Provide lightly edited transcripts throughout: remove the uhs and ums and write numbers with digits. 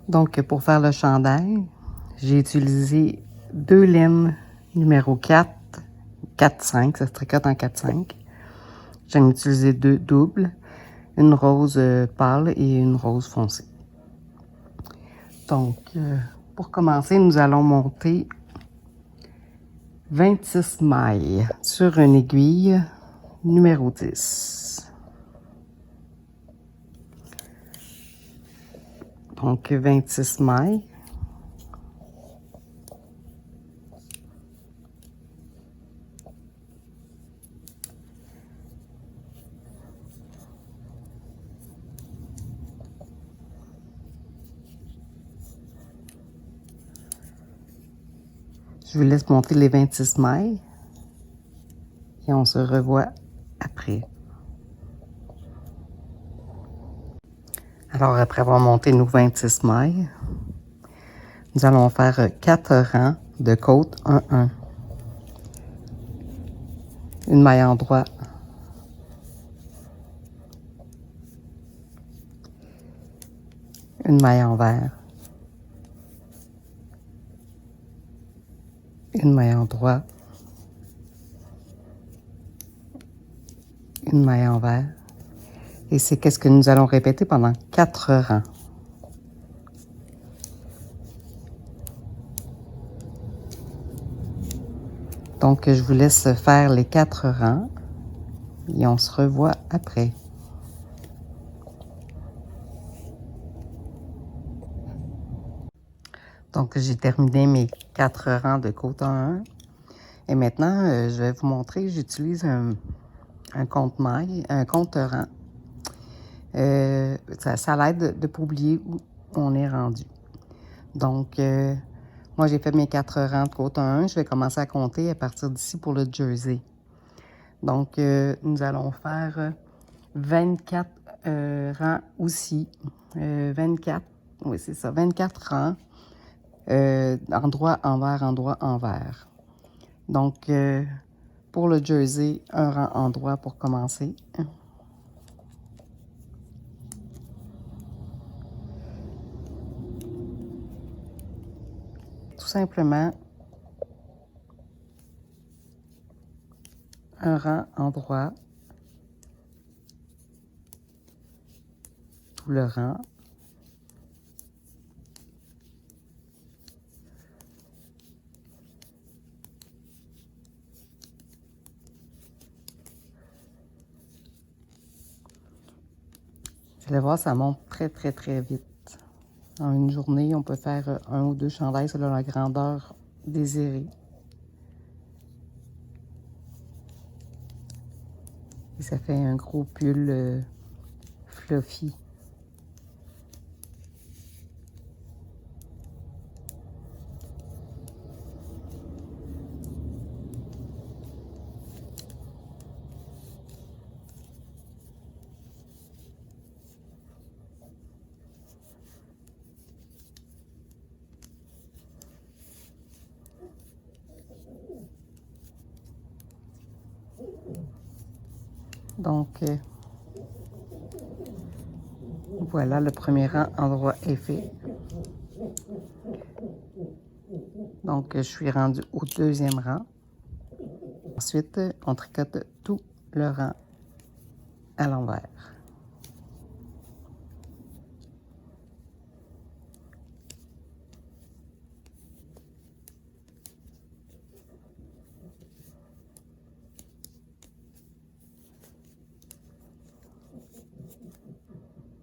Donc, pour faire le chandail, j'ai utilisé 2 laines numéro 4, 4-5, ça se tricote en 4-5. J'en ai utilisé 2 doubles, une rose pâle et une rose foncée. Donc, pour commencer, nous allons monter 26 mailles sur une aiguille numéro 10. Donc, 26 mailles. Je vous laisse monter les 26 mailles et on se revoit après. Alors, après avoir monté nos 26 mailles, nous allons faire 4 rangs de côte 1-1. Une maille en droit, une maille envers, une maille en droit, une maille envers. Et c'est qu'est-ce que nous allons répéter pendant 4 rangs. Donc, je vous laisse faire les 4 rangs et on se revoit après. Donc, j'ai terminé mes 4 rangs de côte 1. Et maintenant, je vais vous montrer, j'utilise un compte-maille, un compte-rang. Ça l'aide de ne pas oublier où on est rendu. Donc, moi, j'ai fait mes 4 rangs de côte 1. Je vais commencer à compter à partir d'ici pour le jersey. Donc, nous allons faire 24 rangs aussi. 24, oui, c'est ça, 24 rangs. Endroit, envers, endroit, envers. Donc, pour le jersey, un rang endroit pour commencer. Tout simplement, un rang endroit, tout le rang. Vous allez voir, ça monte très, très, très vite. En une journée, on peut faire 1 ou 2 chandails selon la grandeur désirée. Et ça fait un gros pull fluffy. Donc, voilà, le premier rang endroit est fait. Donc, je suis rendue au deuxième rang. Ensuite, on tricote tout le rang à l'envers.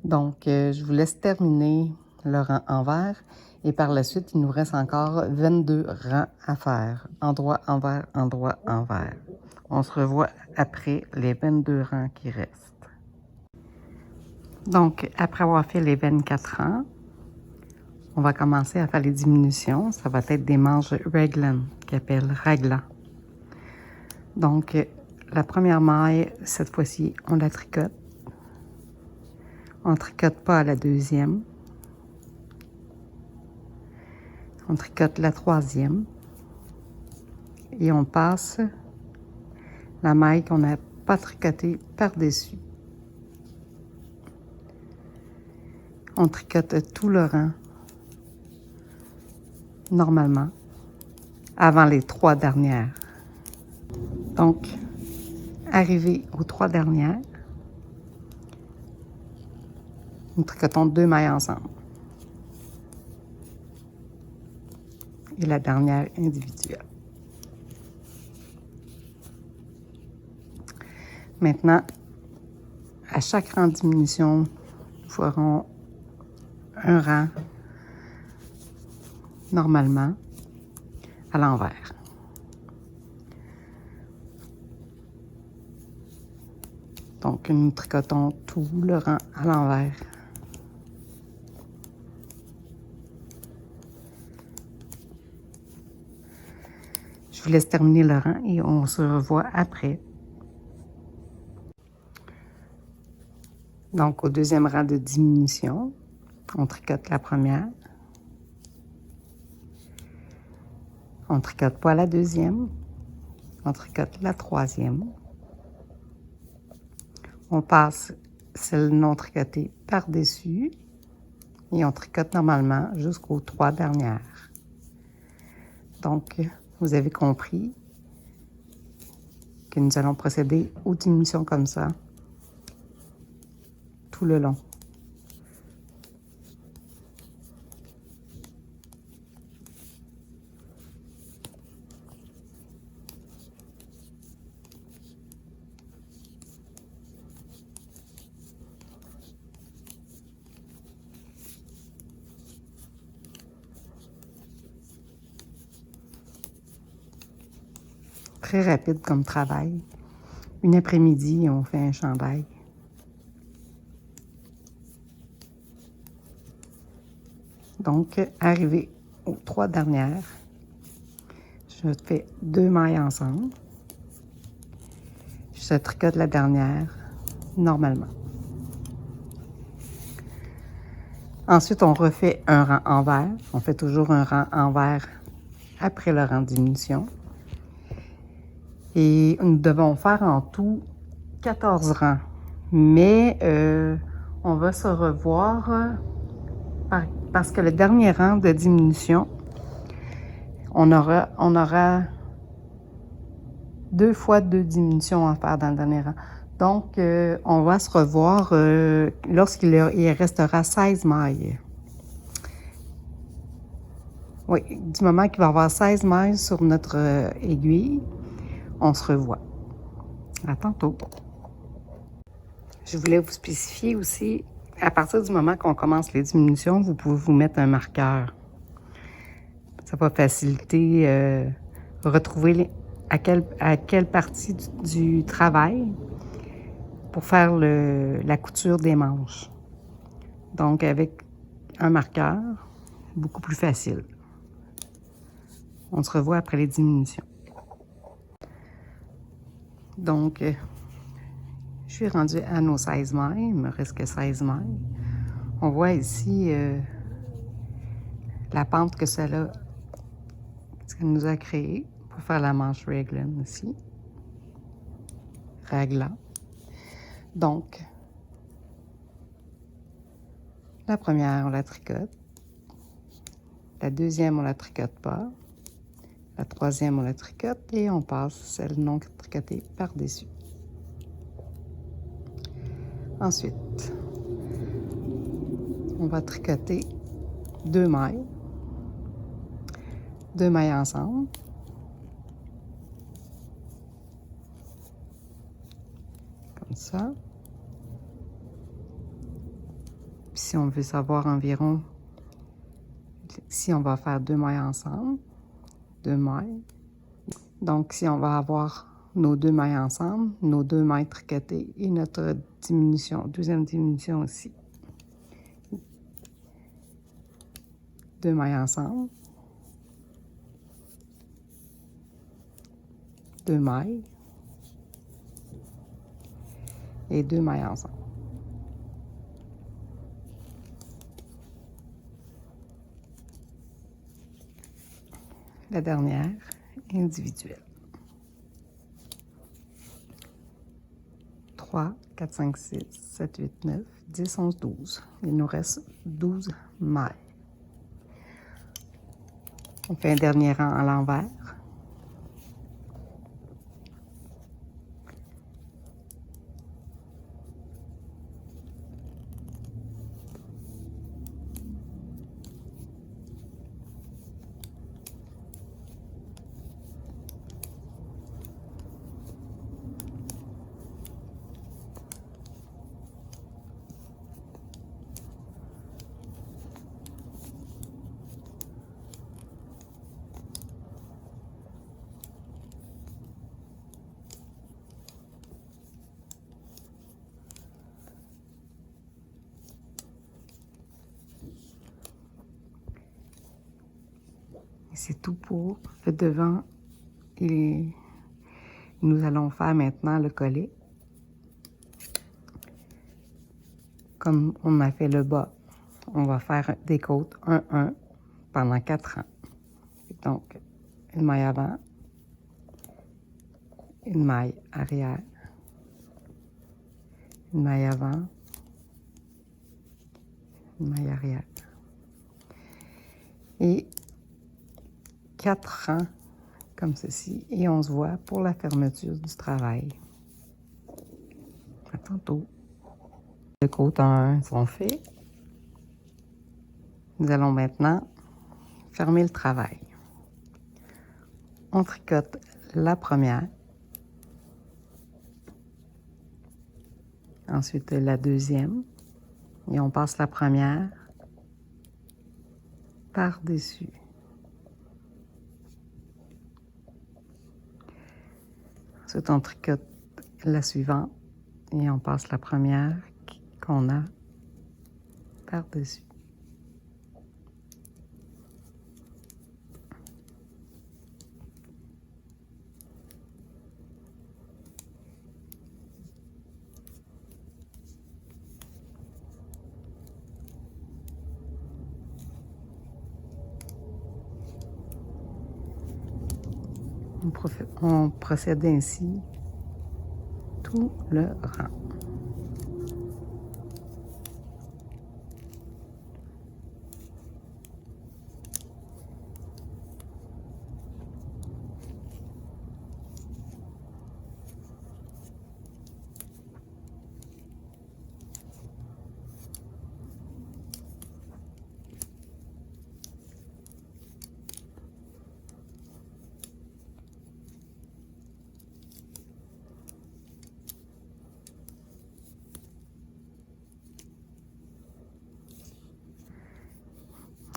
Donc, je vous laisse terminer le rang envers. Et par la suite, il nous reste encore 22 rangs à faire. Endroit, envers, endroit, envers. On se revoit après les 22 rangs qui restent. Donc, après avoir fait les 24 rangs, on va commencer à faire les diminutions. Ça va être des manches raglan, qui appellent raglan. Donc, la première maille, cette fois-ci, on la tricote. On ne tricote pas à la deuxième. On tricote la troisième. Et on passe la maille qu'on n'a pas tricotée par-dessus. On tricote tout le rang normalement avant les 3 dernières. Donc, arrivé aux 3 dernières, nous tricotons 2 mailles ensemble. Et la dernière individuelle. Maintenant, à chaque rang de diminution, nous ferons un rang normalement à l'envers. Donc, nous tricotons tout le rang à l'envers. Je vous laisse terminer le rang et on se revoit après. Donc, au deuxième rang de diminution, on tricote la première. On ne tricote pas la deuxième. On tricote la troisième. On passe celle non tricotée par-dessus et on tricote normalement jusqu'aux 3 dernières. Donc, vous avez compris que nous allons procéder aux diminutions comme ça tout le long. Très rapide comme travail. Une après-midi, on fait un chandail. Donc, arrivé aux 3 dernières, je fais 2 mailles ensemble. Je tricote la dernière normalement. Ensuite, on refait un rang envers. On fait toujours un rang envers après le rang de diminution. Et nous devons faire en tout 14 rangs. Mais on va se revoir parce que le dernier rang de diminution, on aura 2 fois 2 diminutions à faire dans le dernier rang. Donc, on va se revoir lorsqu'il restera 16 mailles. Oui, du moment qu'il va y avoir 16 mailles sur notre aiguille, on se revoit. À tantôt. Je voulais vous spécifier aussi, à partir du moment qu'on commence les diminutions, vous pouvez vous mettre un marqueur. Ça va faciliter retrouver à quelle partie du travail pour faire la couture des manches. Donc, avec un marqueur, beaucoup plus facile. On se revoit après les diminutions. Donc, je suis rendue à nos 16 mailles. Il me reste que 16 mailles. On voit ici la pente que ça nous a créée pour faire la manche raglan ici. Raglan. Donc, la première, on la tricote. La deuxième, on la tricote pas. La troisième, on la tricote et on passe celle non tricotée par-dessus. Ensuite, on va tricoter 2 mailles. 2 mailles ensemble. Comme ça. Puis si on veut savoir environ si on va faire 2 mailles ensemble, 2 mailles. Donc, si on va avoir nos 2 mailles ensemble, nos 2 mailles tricotées et notre diminution, deuxième diminution aussi. 2 mailles ensemble. 2 mailles. Et 2 mailles ensemble. La dernière, individuelle. 3, 4, 5, 6, 7, 8, 9, 10, 11, 12. Il nous reste 12 mailles. On fait un dernier rang à l'envers. C'est tout pour le devant et nous allons faire maintenant le collet. Comme on a fait le bas, on va faire des côtes 1-1 pendant 4 ans. Donc, une maille avant, une maille arrière, une maille avant, une maille arrière. Et 4 rangs comme ceci et on se voit pour la fermeture du travail. À tantôt. Les côtes 1 sont faits. Nous allons maintenant fermer le travail. On tricote la première, ensuite la deuxième et on passe la première par-dessus. Ensuite, on tricote la suivante et on passe la première qu'on a par-dessus. On procède ainsi tout le rang.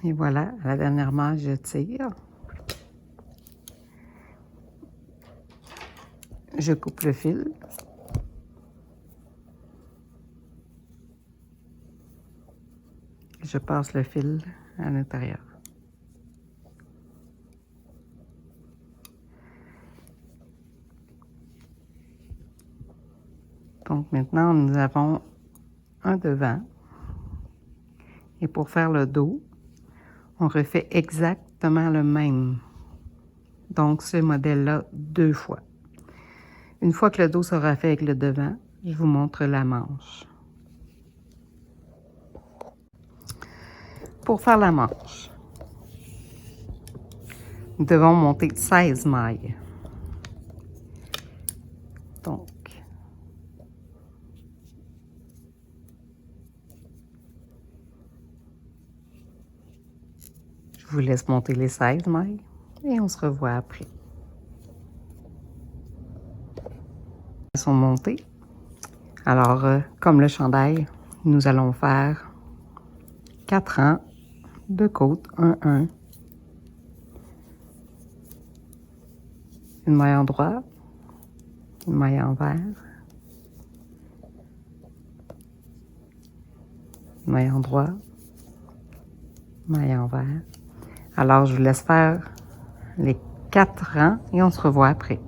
Et voilà, à la dernière manche, je tire. Je coupe le fil. Je passe le fil à l'intérieur. Donc maintenant, nous avons un devant. Et pour faire le dos, on refait exactement le même. Donc ce modèle-là 2 fois. Une fois que le dos sera fait avec le devant, je vous montre la manche. Pour faire la manche, nous devons monter 16 mailles. Donc, je vous laisse monter les 16 mailles et on se revoit après. Elles sont montées. Alors, comme le chandail, nous allons faire 4 rangs de côtes 1-1. Une maille en droit, une maille envers, une maille en droit, maille envers. Alors, je vous laisse faire les 4 rangs et on se revoit après.